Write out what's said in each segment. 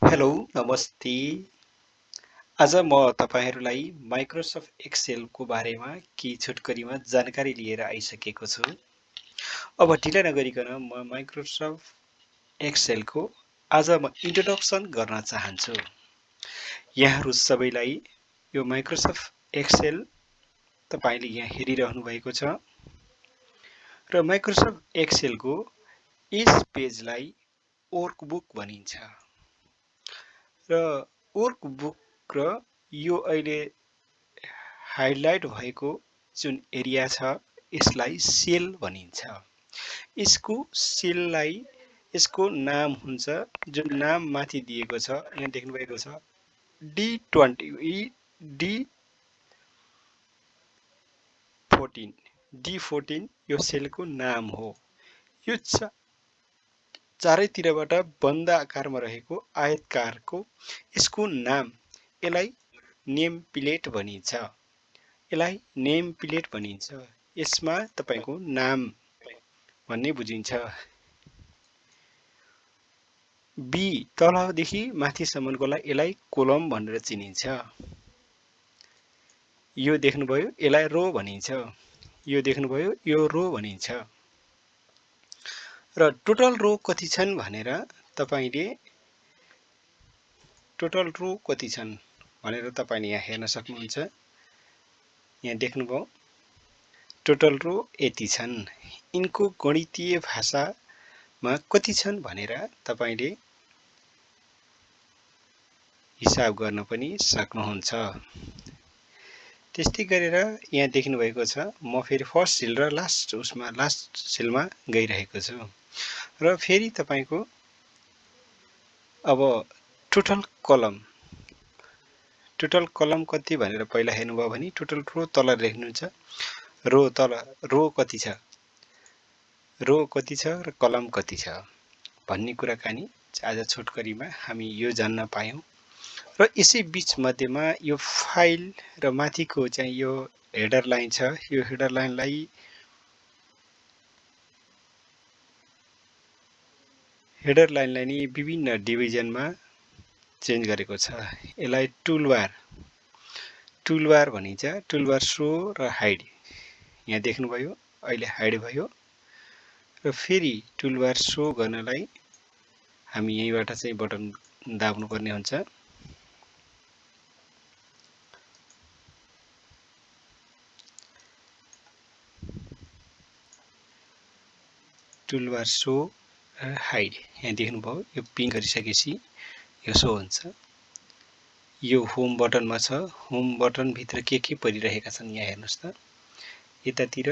Hello नमस्ते। आज म तपाईहरुलाई माइक्रोसफ्ट एक्सेलको बारेमा केही छोटकरीमा जानकारी लिएर आइसकेको छु। अब ढिला नगरिकन म माइक्रोसफ्ट एक्सेलको आज म इन्ट्रोडक्सन गर्न चाहन्छु। यहाँहरु सबैलाई यो माइक्रोसफ्ट एक्सेल तपाईले यहाँ हेरिरहनु भएको छ र माइक्रोसफ्ट एक्सेलको यस पेजलाई वर्कबुक भनिन्छ र वर्कबुक र यो अहिले हाइलाइट भएको जुन एरिया छ यसलाई सेल भनिन्छ। यसको सेललाई यसको नाम हुन्छ जुन नाम माथि दिएको छ यहाँ देख्नु भएको छ D20 D14 यो सेलको नाम हो। यो चारैतिरबाट बन्द आकारमा रहेको आयतकारको यसको नाम यसलाई नेम प्लेट भनिन्छ। यसलाई नेम प्लेट भनिन्छ। यसमा तपाईको नाम भन्ने बुझिन्छ। बी तलदेखि माथिसम्मकोलाई यसलाई कोलम भनेर चिनिन्छ। यो देख्नुभयो यसलाई रो भनिन्छ। यो देख्नुभयो यो रो भनिन्छ। र टोटल रो कति छन् भनेर तपाईले टोटल रो कति छन् भनेर तपाईले यहाँ हेर्न सक्नुहुन्छ। यहाँ देख्नुभयो टोटल रो यति छन्। यिनको गणितीय भाषामा कति छन् भनेर तपाईले हिसाब गर्न पनि सक्नुहुन्छ। त्यस्तै गरेर यहाँ देख्नु भएको छ म फेरि फर्स्ट सेल र लास्ट सेलमा गइरहेको छु र फेरि तपाईको अब टोटल कलम कति भनेर पहिला हेर्नुभयो भने टोटल रो तल लेख्नुहुन्छ। रो कति छ र कलम कति छ भन्ने कुराकानी आज छोटकरीमा हामी यो जान्न पायौं। र यसै बीच मध्येमा यो फाइल र माथिको चाहिँ यो हेडर लाइन छ। यो हेडर लाइनलाई नि विभिन्न डिभिजनमा चेन्ज गरेको छ। यसलाई टुलबार भनिन्छ। टुलबार शो र हाइड यहाँ देख्नुभयो अहिले हाइड भयो र फेरि टुलबार शो गर्नलाई हामी यहीबाट चाहिँ बटन दाब्नु पर्ने हुन्छ। टुलबार शो र हाइड यहाँ देख्नुभयो यो पिन गरिसकेपछि यो शो हुन्छ। यो होम बटनमा छ। होम बटन भित्र के परिरहेका छन् यहाँ हेर्नुस् त। यतातिर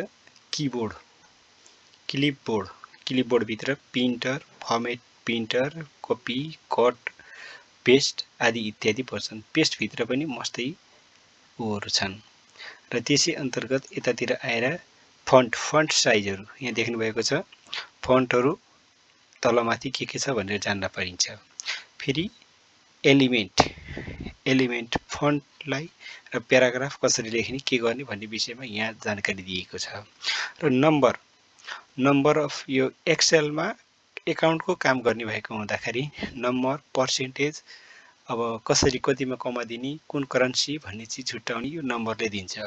क्लिपबोर्ड भित्र printer, format printer, copy, cut, paste आदि इत्यादि पर्छन्। पेस्ट भित्र पनि मस्तै ओहरु छन् र त्यसै अन्तर्गत यतातिर आएर फन्ट साइजहरु यहाँ देख्नु भएको छ। फन्टहरु तलमाथि के छ भनेर जान्न पाइन्छ। फेरि एलिमेन्ट फन्टलाई र प्याराग्राफ कसरी लेख्ने के गर्ने भन्ने विषयमा यहाँ जानकारी दिएको छ। र नम्बर अफ यो एक्सेलमा एकाउन्टको काम गर्ने भएको हुँदाखेरि नम्बर, पर्सेन्टेज अब कसरी कतिमा कमा दिने, कुन करेन्सी भन्ने चीज छुट्याउने यो नम्बरले दिन्छ।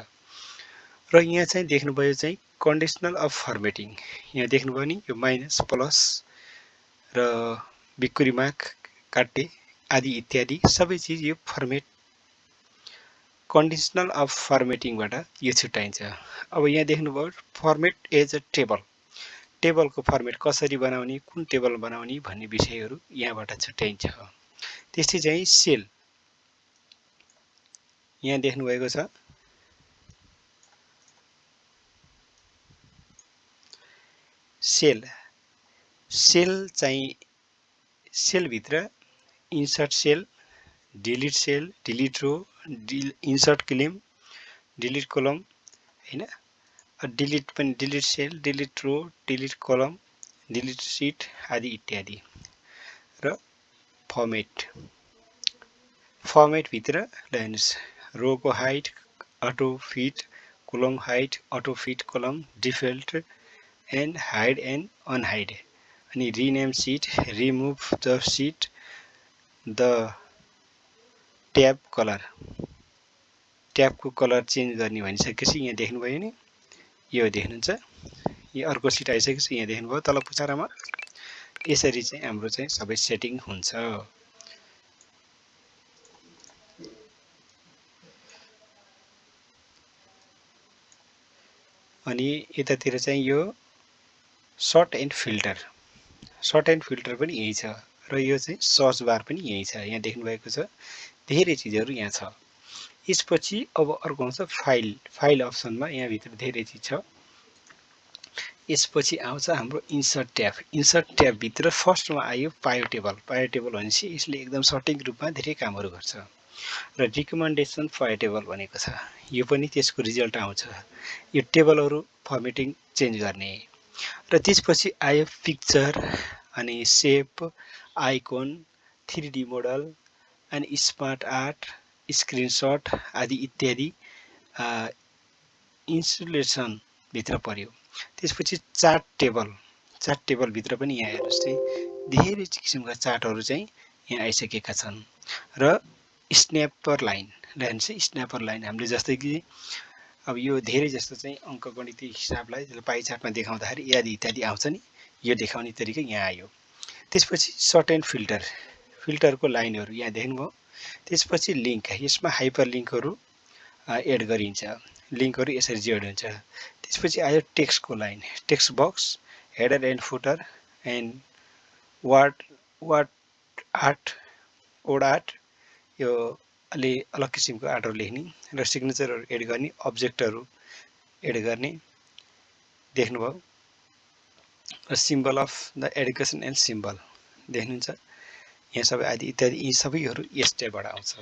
र यहाँ चाहिँ देख्नुभयो चाहिँ कन्डिसनल अफ फर्मेटिङ यहाँ देख्नुभयो नि यो माइनस, प्लस र बिक्री मार्क काट्टे आदि इत्यादि सबै चीज यो फर्मेट कन्डिसनल अफ फर्मेटिङबाट यो छुट्याइन्छ। अब यहाँ देख्नुभयो फर्मेट एज अ टेबलको फर्मेट कसरी बनाउने, कुन टेबल बनाउने भन्ने विषयहरु यहाँबाट छुट्याइन्छ। त्यस्तै चाहिँ सेल यहाँ देख्नु भएको छ। सेल चाहिँ सेल भित्र इन्सर्ट सेल, डिलिट रो, इन्सर्ट कलम, डिलिट कलम हैन, डिलिट सेल, डिलिट रो, डिलिट कलम, डिलिट सिट आदि इत्यादि। र फर्मेट भित्र हेर्नुस् रोको height, auto fit, column height, auto fit column, default and hide and unhide. अनि rename sheet, remove the sheet, the tab color. ट्याबको कलर चेन्ज गर्ने भनिसकेपछि यहाँ देख्नुभयो नि, यो देख्नुहुन्छ, यो अर्को सिट आइसकेपछि यहाँ देख्नुभयो तल पुछारामा। यसरी चाहिँ हाम्रो चाहिँ सबै सेटिङ हुन्छ। अनि यतातिर चाहिँ यो सर्ट एन्ड फिल्टर पनि यही छ र यो चाहिँ सर्च बार पनि यही छ, यहाँ देख्नुभएको छ। धेरै चिजहरू यहाँ छ। यसपछि अब अर्को आउँछ फाइल अप्सनमा, यहाँ भित्र धेरै चिज छ। यसपछि आउँछ हाम्रो इन्सर्ट ट्याब भित्र फर्स्टमा आयो पायो टेबल भनेपछि यसले एकदम सटिक रूपमा धेरै कामहरू गर्छ। र रिकमेन्डेसन पायो टेबल भनेको छ, यो पनि त्यसको रिजल्ट आउँछ, यो टेबलहरू फर्मेटिङ चेन्ज गर्ने। र त्यसपछि आयो पिक्चर अनि सेप, आइकोन, 3D मोडल अनि स्मार्ट आर्ट, स्क्रिनशट आदि इत्यादि इन्सुलेसन भित्र पर्यो। त्यसपछि चार्ट टेबल भित्र पनि यहाँ हेर्नुहोस् चाहिँ धेरै किसिमका चार्टहरू चाहिँ यहाँ आइसकेका छन्। र स्न्यापर लाइन हामीले जस्तै कि अब यो धेरै जस्तो चाहिँ अङ्कगणितीय हिसाबलाई पाइ चार्टमा देखाउँदाखेरि इत्यादि आउँछ नि, यो देखाउने तरिका यहाँ आयो। त्यसपछि सर्ट एन्ड फिल्टरको लाइनहरू यहाँ देख्नुभयो। त्यसपछि लिङ्क, यसमा हाइपर लिङ्कहरू एड गरिन्छ, लिङ्कहरू यसरी जोडिन्छ। त्यसपछि आयो टेक्स्टको line, text box, header and footer and word art, यो अलि अलग किसिमको आर्टहरू लेख्ने र सिग्नेचरहरू एड गर्ने, अब्जेक्टहरू एड गर्ने देख्नुभयो। र symbol of the education and symbol देख्नुहुन्छ, यहाँ सबै आदि इत्यादि, यी सबैहरू यस ट्याबबाट आउँछ।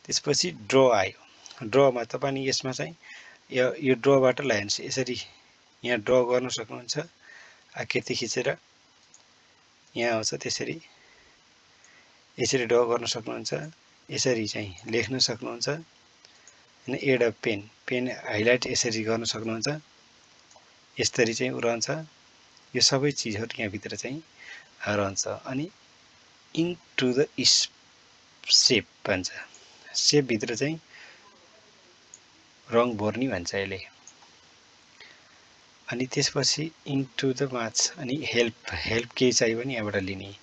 त्यसपछि ड्र आयो, ड्रमा तपाईँले यसमा चाहिँ यो ड्रबाट ल्याइन्छ, यसरी यहाँ ड्र गर्न सक्नुहुन्छ, आकृति खिचेर यहाँ आउँछ, त्यसरी यसरी ड्र गर्न सक्नुहुन्छ, यसरी चाहिँ लेख्न सक्नुहुन्छ। अनि एड अ पेन हाइलाइट यसरी गर्न सक्नुहुन्छ, यसरी चाहिँ रहन्छ। यो सबै चिजहरू यहाँभित्र चाहिँ रहन्छ। अनि इन्क टु द सेप भन्छ, सेपभित्र चाहिँ रङ भर्नी भन्छ यसले। अनि त्यसपछि इन्क टु द मार्क्स, अनि हेल्प केही चाहियो भने यहाँबाट लिने।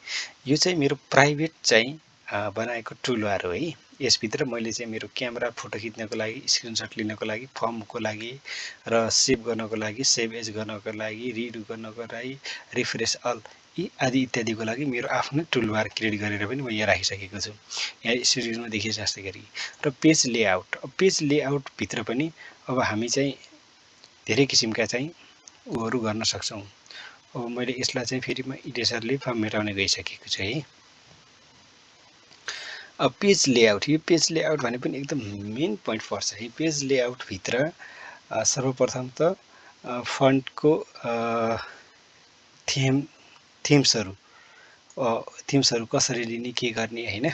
यो चाहिँ मेरो प्राइभेट चाहिँ बनाएको टुलबार हो है। यसभित्र मैले चाहिँ मेरो क्यामेरा फोटो खिच्नको लागि, स्क्रिनसट लिनको लागि, फर्मको लागि र सेभ गर्नको लागि, सेभ एज गर्नको लागि, रिड गर्नको लागि, रिफ्रेस अल यी आदि इत्यादिको लागि मेरो आफ्नै टुलबार क्रिएट गरेर पनि म यहाँ राखिसकेको छु, यहाँ स्क्रिनमा देखिए जस्तै गरी। र पेज लेआउटभित्र पनि अब हामी चाहिँ धेरै किसिमका चाहिँ उहरू गर्न सक्छौँ। अब मैले यसलाई चाहिँ फेरि म इरेजरले मेटाउने गइसकेको छु है। अब पेज लेआउट, यो पेज लेआउट भने पनि एकदम मेन पोइन्ट पर्छ है। पेज लेआउटभित्र सर्वप्रथम त फन्टको थिम्सहरू कसरी लिने, के गर्ने हैन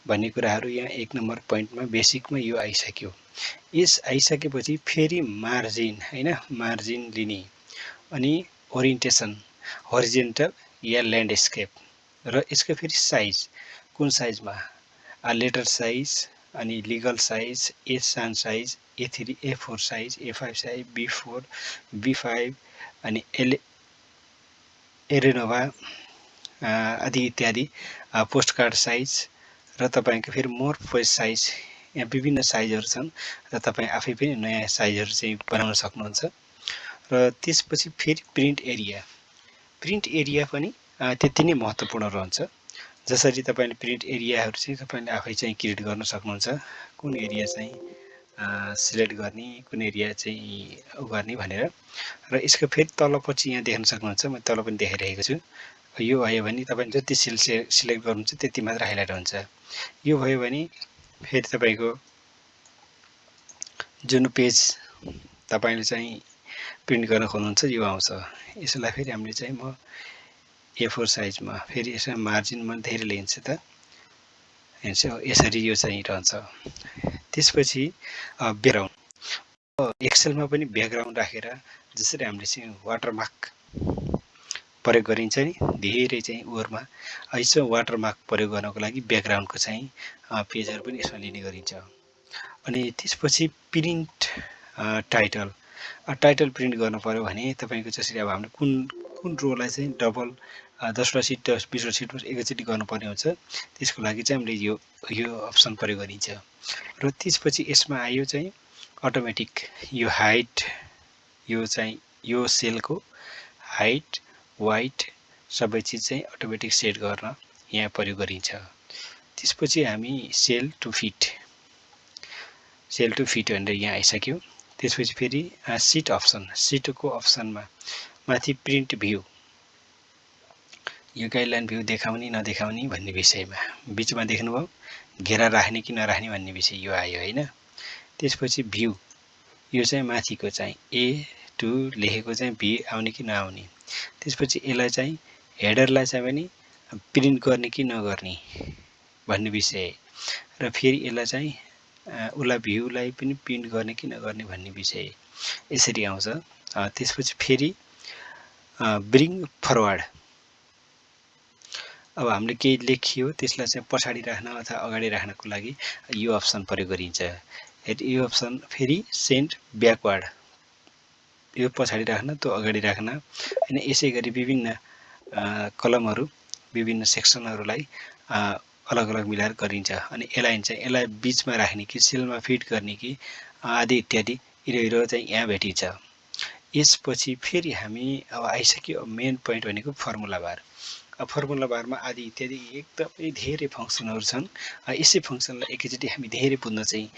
भन्ने कुराहरू यहाँ 1 नम्बर पोइन्टमा बेसिकमा यो आइसक्यो। यस आइसकेपछि फेरि मार्जिन हैन, मार्जिन लिने, अनि ओरिएन्टेसन हरिजेन्टल या ल्यान्डस्केप, र यसको फेरि साइज, कुन साइजमा, लेटर साइज, अनि लिगल साइज, एसान size, A3, A4 size, A5 size, B4, B5 अनि एरेनोभा आदि इत्यादि, पोस्ट कार्ड साइज, र तपाईँको फेरि मोर पेज साइज, यहाँ विभिन्न साइजहरू छन् र तपाईँ आफै पनि नयाँ साइजहरू चाहिँ बनाउन सक्नुहुन्छ। र त्यसपछि फेरि प्रिन्ट एरिया पनि त्यति नै महत्त्वपूर्ण रहन्छ। जसरी तपाईँले प्रिन्ट एरियाहरू चाहिँ तपाईँले आफै चाहिँ क्रिएट गर्न सक्नुहुन्छ, कुन एरिया चाहिँ सिलेक्ट गर्ने, कुन एरिया चाहिँ गर्ने भनेर। र यसको फेरि तलपछि यहाँ देख्न सक्नुहुन्छ, म तल पनि देखाइरहेको छु। यो भयो भने तपाईँ जति सिलेक्ट गर्नुहुन्छ त्यति मात्र हाइलाइट हुन्छ। यो भयो भने फेरि तपाईँको जुन पेज तपाईँले चाहिँ प्रिन्ट गर्न खोज्नुहुन्छ यो आउँछ। यसलाई फेरि हामीले चाहिँ म A4 साइजमा फेरि यसमा मार्जिनमा धेरै लिन्छ त यसरी यो चाहिँ रहन्छ। त्यसपछि ब्याकग्राउन्ड एक्सेलमा पनि ब्याकग्राउन्ड राखेर जसरी हामीले चाहिँ वाटरमार्क प्रयोग गरिन्छ नि धेरै चाहिँ ओरमा यसो वाटरमार्क प्रयोग गर्नको लागि ब्याकग्राउन्डको चाहिँ पेजहरू पनि यसमा लिने गरिन्छ। अनि त्यसपछि प्रिन्ट टाइटल टाइटल प्रिन्ट गर्नु पर्यो भने तपाईँको जसरी अब हामीले कुन रोलाई चाहिँ डबल 10वटा सिट 20वटा सिटमा एकैचोटि गर्नुपर्ने हुन्छ त्यसको लागि चाहिँ हामीले यो अप्सन प्रयोग गरिन्छ। र त्यसपछि यसमा आयो चाहिँ अटोमेटिक यो हाइट यो चाहिँ यो सेलको हाइट वाइट सबै चिज चाहिँ अटोमेटिक सेट गर्न यहाँ प्रयोग गरिन्छ। त्यसपछि हामी सेल टु फिट भनेर यहाँ आइसक्यो। त्यसपछि फेरि सिट अप्सन सिटको अप्सनमा माथि प्रिन्ट भ्यू यो गाइडलाइन भ्यू देखाउने नदेखाउने भन्ने विषयमा बीचमा देख्नुभयो घेरा राख्ने कि नराख्ने भन्ने विषय यो आयो हैन। त्यसपछि भ्यू यो चाहिँ माथिको चाहिँ A2 लेखेको चाहिँ भी आउने कि नआउने। त्यसपछि यसलाई चाहिँ हेडरलाई चाहिँ पनि प्रिन्ट गर्ने कि नगर्ने भन्ने विषय र फेरि यसलाई चाहिँ उसलाई भ्यूलाई पनि प्रिन्ट गर्ने कि नगर्ने भन्ने विषय यसरी आउँछ। त्यसपछि फेरि ब्रिङ फरवर्ड अब हामीले केही लेखियो त्यसलाई चाहिँ पछाडि राख्न अथवा अगाडि राख्नको लागि यो अप्सन प्रयोग गरिन्छ। यो अप्सन फेरि सेन्ड ब्याकवर्ड यो पछाडि राख्न त्यो अगाडि राख्न हैन। यसै गरी विभिन्न कलमहरू विभिन्न सेक्सनहरूलाई अलग अलग मिलाएर गरिन्छ। अनि एलाइन चाहिँ यसलाई बीचमा राख्ने कि सेलमा फिट गर्ने कि आदि इत्यादि इरो चाहिँ यहाँ भेटिन्छ। यसपछि फेरि हामी अब आइसक्यो मेन पोइन्ट भनेको फर्मुला बार। फर्मुला बारमा आदि इत्यादि एकदमै धेरै फङ्सनहरू छन्। यसै फङ्सनलाई एकैचोटि हामी धेरै बुझ्न चाहिँ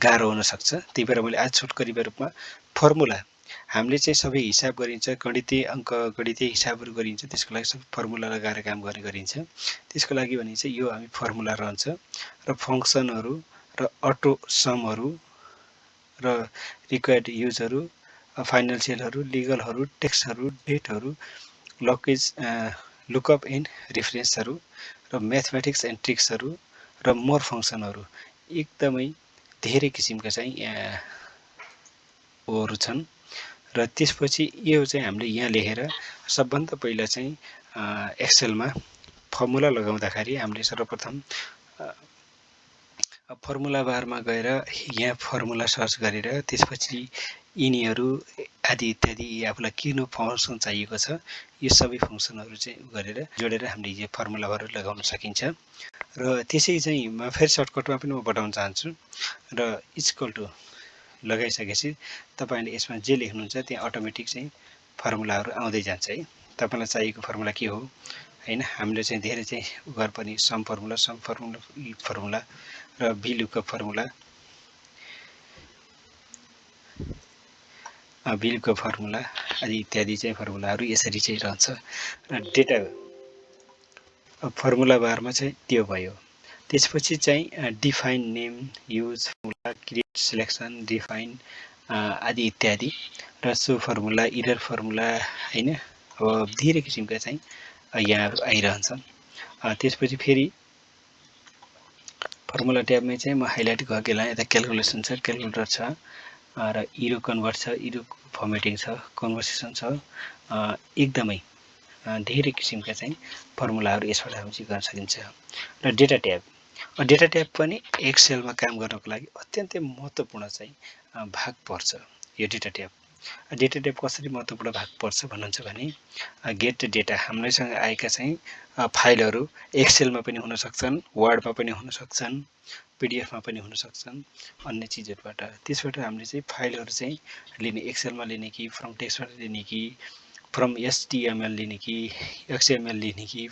गाह्रो हुन सक्छ। त्यही भएर मैले आज छोटकरीको रूपमा फर्मुला हामीले चाहिँ सबै हिसाब गरिन्छ गणितीय अङ्क गणितीय हिसाबहरू गरिन्छ त्यसको लागि सबै फर्मुला लगाएर काम गर्ने गरिन्छ। त्यसको लागि भने चाहिँ यो हामी फर्मुला रहन्छ र फङ्सनहरू र अटो समहरू र रिक्वायर्ड युजहरू फाइनान्सियलहरू लिगलहरू टेक्स्टहरू डेटहरू लकेज लुकअप एन्ड रेफरेन्सहरू र म्याथमेटिक्स एन्ड ट्रिक्सहरू र मोर फङ्सनहरू एकदमै धेरै किसिमका चाहिँ ओहरू छन्। र त्यसपछि यो चाहिँ हामीले यहाँ लेखेर सबभन्दा पहिला चाहिँ एक्सेलमा फर्मुला लगाउँदाखेरि हामीले सर्वप्रथम फर्मुला बारमा गएर यहाँ फर्मुला सर्च गरेर त्यसपछि यिनीहरू आदि इत्यादि आफूलाई किन फङ्सन चाहिएको छ यो सबै फङ्सनहरू चाहिँ गरेर जोडेर हामीले यो फर्मुला बार लगाउन सकिन्छ। र त्यसै चाहिँ फेरि सर्टकटमा पनि म बताउन चाहन्छु। र इक्वल टु लगाइसकेपछि तपाईँले यसमा जे लेख्नुहुन्छ त्यहाँ अटोमेटिक चाहिँ फर्मुलाहरू आउँदै जान्छ है। तपाईँलाई चाहिएको फर्मुला के हो हैन। हामीले चाहिँ धेरै चाहिँ उगार पनि सम फर्मुला र VLOOKUP फर्मुला आदि इत्यादि चाहिँ फर्मुलाहरू यसरी चाहिँ रहन्छ। र डेटा फर्मुला बारमा चाहिँ त्यो भयो। त्यसपछि चाहिँ define name use formula create selection define आदि इत्यादि र सो फर्मुला इरर फर्मुला हैन। अब धेरै किसिमका चाहिँ यहाँ आइरहन्छन्। त्यसपछि फेरि फर्मुला ट्याबमै चाहिँ म हाइलाइट गरेलाई यता क्याल्कुलेसन छ क्याल्कुलेटर छ र इरो कन्भर्ट छ इरो फर्मेटिङ छ कन्भर्सेसन छ। एकदमै धेरै किसिमका चाहिँ फर्मुलाहरू यसबाट हामी गर्न सकिन्छ। र डेटा ट्याब पनि एक्सेलमा काम गर्नको लागि अत्यन्तै महत्त्वपूर्ण चाहिँ भाग पर्छ। यो डेटा ट्याब कसरी महत्त्वपूर्ण भाग पर्छ भन्नुहुन्छ भने गेट डेटा हामीसँग आएका चाहिँ फाइलहरू एक्सेलमा पनि हुन सक्छन् वर्डमा पनि हुन सक्छन् पिडिएफमा पनि हुन सक्छन् अन्य चिजहरूबाट। त्यसबाट हामीले चाहिँ फाइलहरू चाहिँ लिने एक्सेलमा लिने कि फ्रम टेक्स्टबाट लिने कि फ्रम HTML लिने कि XML लिने कि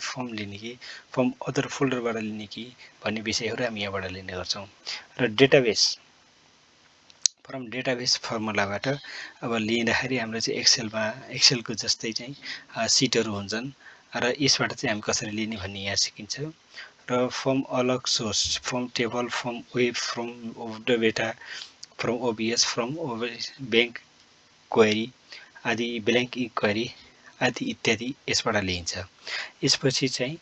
फ्रम अदर फोल्डरबाट लिने कि भन्ने विषयहरू हामी यहाँबाट लिने गर्छौँ। र फ्रम डेटाबेस फर्मुलाबाट अब लिँदाखेरि हाम्रो चाहिँ एक्सेलको जस्तै चाहिँ सिटहरू हुन्छन् र यसबाट चाहिँ हामी कसरी लिने भन्ने यहाँ सिकिन्छ। र फ्रम अलग source from table from web from data from OBS from bank query आदि ब्ल्याङ्क इन्क्वायरी आदि इत्यादि यसबाट लिइन्छ। यसपछि चाहिँ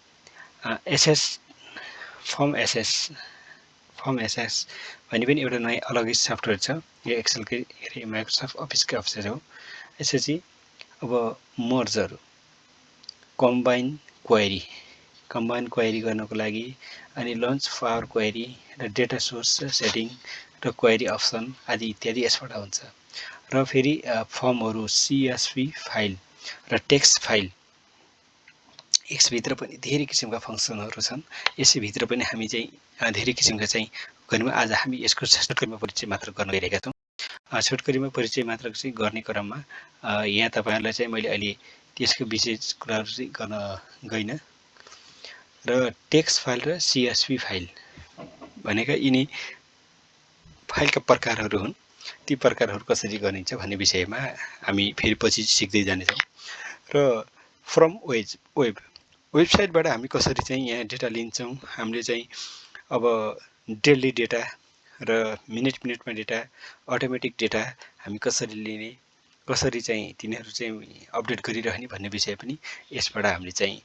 फर्म एसएस भन्ने पनि एउटा नयाँ अलगै सफ्टवेयर छ। यो एक्सेलकै माइक्रोसफ्ट अफिसकै अफिसर हो। यसपछि अब मर्जहरू, कम्बाइन क्वेरी गर्नको लागि अनि लन्च पावर क्वेरी र डेटा सोर्स र सेटिङ र क्वेरी अप्सन आदि इत्यादि यसबाट हुन्छ। र फेरि फर्महरू CSV फाइल र टेक्स्ट फाइल, यसभित्र पनि धेरै किसिमका फङ्सनहरू छन्। यसैभित्र पनि हामी चाहिँ धेरै किसिमका चाहिँ गर्नु। आज हामी यसको छोटकरीमा परिचय मात्र गर्न गइरहेका छौँ। छोटकरीमा परिचय मात्र चाहिँ गर्ने क्रममा यहाँ तपाईँहरूलाई चाहिँ मैले अहिले त्यसको विशेष कुराहरू चाहिँ गर्न गइनँ। र टेक्स्ट फाइल र CSV फाइल भनेका यिनी फाइलका प्रकारहरू हुन्। ती प्रकारहरू कसरी गरिन्छ भन्ने विषयमा हामी फेरि पछि सिक्दै जानेछौँ। र फ्रम वेबसाइटबाट हामी कसरी चाहिँ यहाँ डेटा लिन्छौँ, हामीले चाहिँ अब डेली डेटा र मिनेटमा डेटा, अटोमेटिक डेटा हामी कसरी लिने, कसरी चाहिँ तिनीहरू चाहिँ अपडेट गरिरहने भन्ने विषय पनि यसबाट हामीले चाहिँ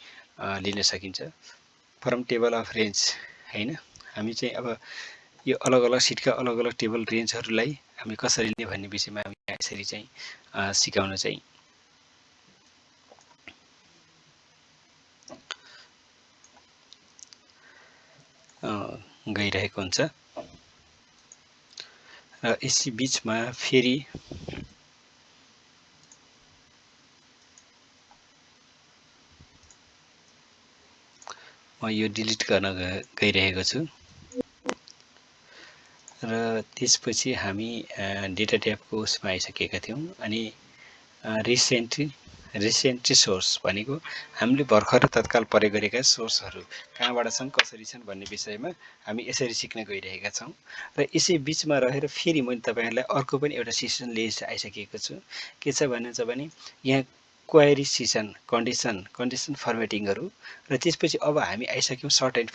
लिन सकिन्छ। फ्रम टेबल अफ रेन्ज हैन, हामी चाहिँ अब यो अलग अलग सिटका अलग अलग टेबल रेन्जहरूलाई हामी कसरी लिने भन्ने विषयमा हामी यसरी चाहिँ सिकाउन चाहिँ गइरहेको हुन्छ। र यसै बिचमा फेरि म यो डिलिट गर्न गइरहेको छु। र त्यसपछि हामी डेटा ट्याबको उसमा आइसकेका थियौँ। अनि रिसेन्ट सोर्स भनेको हामीले भर्खर तत्काल प्रयोग गरेका सोर्सहरू कहाँबाट छन्, कसरी छन् भन्ने विषयमा हामी यसरी सिक्न गइरहेका छौँ। र यसै बिचमा रहेर फेरि मैले तपाईँहरूलाई अर्को पनि एउटा सेसन लिएर आइसकेको छु। के छ भन्नुहुन्छ भने यहाँ क्वेरी सेसन, कन्डिसन फर्मेटिङहरू, र त्यसपछि अब हामी आइसक्यौँ सर्ट एन्ड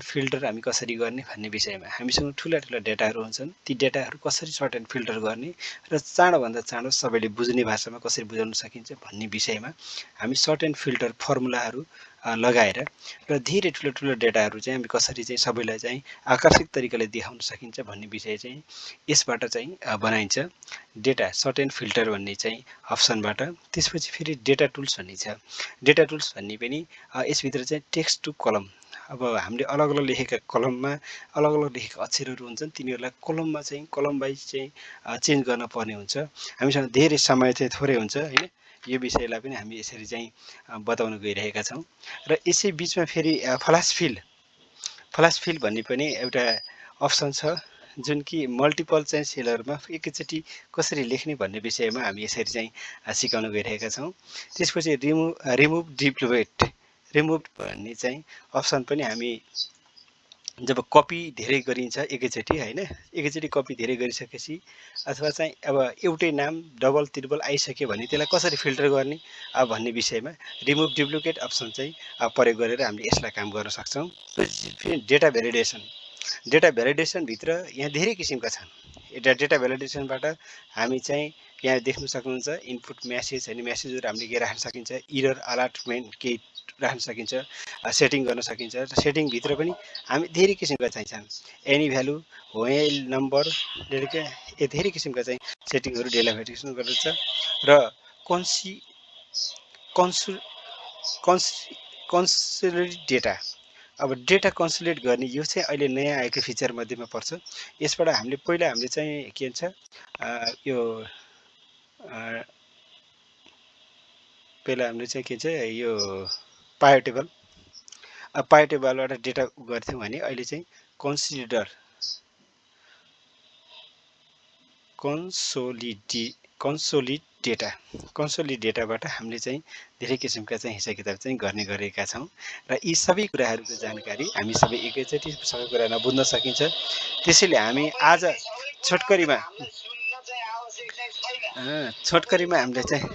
फिल्टर हामी कसरी गर्ने भन्ने विषयमा। हामीसँग ठुला डेटाहरू हुन्छन्, ती डेटाहरू कसरी सर्ट एन्ड फिल्टर गर्ने र चाँडोभन्दा चाँडो सबैले बुझ्ने भाषामा कसरी बुझाउन सकिन्छ भन्ने विषयमा हामी सर्ट एन्ड फिल्टर फर्मुलाहरू लगाएर र धेरै ठुलो डेटाहरू चाहिँ हामी कसरी चाहिँ सबैलाई चाहिँ आकर्षक तरिकाले देखाउन सकिन्छ भन्ने विषय चाहिँ यसबाट चाहिँ बनाइन्छ। डेटा सर्ट एन्ड फिल्टर भन्ने चाहिँ अप्सनबाट। त्यसपछि फेरि डेटा टुल्स भन्ने छ। डेटा टुल्स भन्ने पनि यसभित्र चाहिँ टेक्स्ट टु कलम, अब हामीले अलग अलग लेखेका कलममा अलग अलग लेखेका अक्षरहरू हुन्छन्, तिनीहरूलाई कलममा चाहिँ कलम वाइज चाहिँ चेन्ज गर्न पर्ने हुन्छ। हामीसँग धेरै समय चाहिँ थोरै हुन्छ हैन। यो विषयलाई पनि हामी यसरी चाहिँ बताउन गइरहेका छौँ। र यसै बिचमा फेरि फ्ल्यास फिल भन्ने पनि एउटा अप्सन छ, जुन कि मल्टिपल चाहिँ सेलहरूमा एकैचोटि कसरी लेख्ने भन्ने विषयमा हामी यसरी चाहिँ सिकाउन गइरहेका छौँ। त्यसपछि रिमुभ भन्ने चाहिँ अप्सन पनि हामी जब कपी धेरै गरिन्छ एकैचोटि हैन, एकैचोटि कपी धेरै गरिसकेपछि अथवा चाहिँ अब एउटै नाम डबल त्रिबल आइसक्यो भने त्यसलाई कसरी फिल्टर गर्ने भन्ने विषयमा रिमुभ डुप्लिकेट अप्सन चाहिँ प्रयोग गरेर हामीले यसलाई काम गर्न सक्छौँ। डेटा भ्यालिडेसनभित्र यहाँ धेरै किसिमका छन्। डेटा भ्यालिडेसनबाट हामी चाहिँ यहाँ देख्न सक्नुहुन्छ इनपुट म्यासेज हैन, म्यासेजहरू हामीले के राख्न सकिन्छ, इरर अलर्टमेन्ट केही राख्न सकिन्छ, सेटिङ गर्न सकिन्छ। र सेटिङभित्र पनि हामी धेरै किसिमका चाहिन्छन्, एनी भ्यालु, व्हेल नम्बर, धेरै किसिमका चाहिँ सेटिङहरू डेटा भ्यालिडेसन गरिन्छ। र कन्सोलिडेट डेटा, अब डेटा कन्सोलिडेट गर्ने यो चाहिँ अहिले नयाँ आएको फिचर मध्येमा पर्छ। यसबाट हामीले पहिला हामीले चाहिँ के भन्छ यो पहिला हामीले चाहिँ के छ यो पायो टेबलबाट डेटा गर्थ्यौँ भने अहिले चाहिँ कन्सोलिड डेटाबाट हामीले चाहिँ धेरै किसिमका चाहिँ हिसाब किताब चाहिँ गर्ने गरेका छौँ। र यी सबै कुराहरूको जानकारी हामी सबै एकैचोटि सबै कुरा नबुझ्न सकिन्छ। त्यसैले हामी आज छोटकरीमा हामीले चाहिँ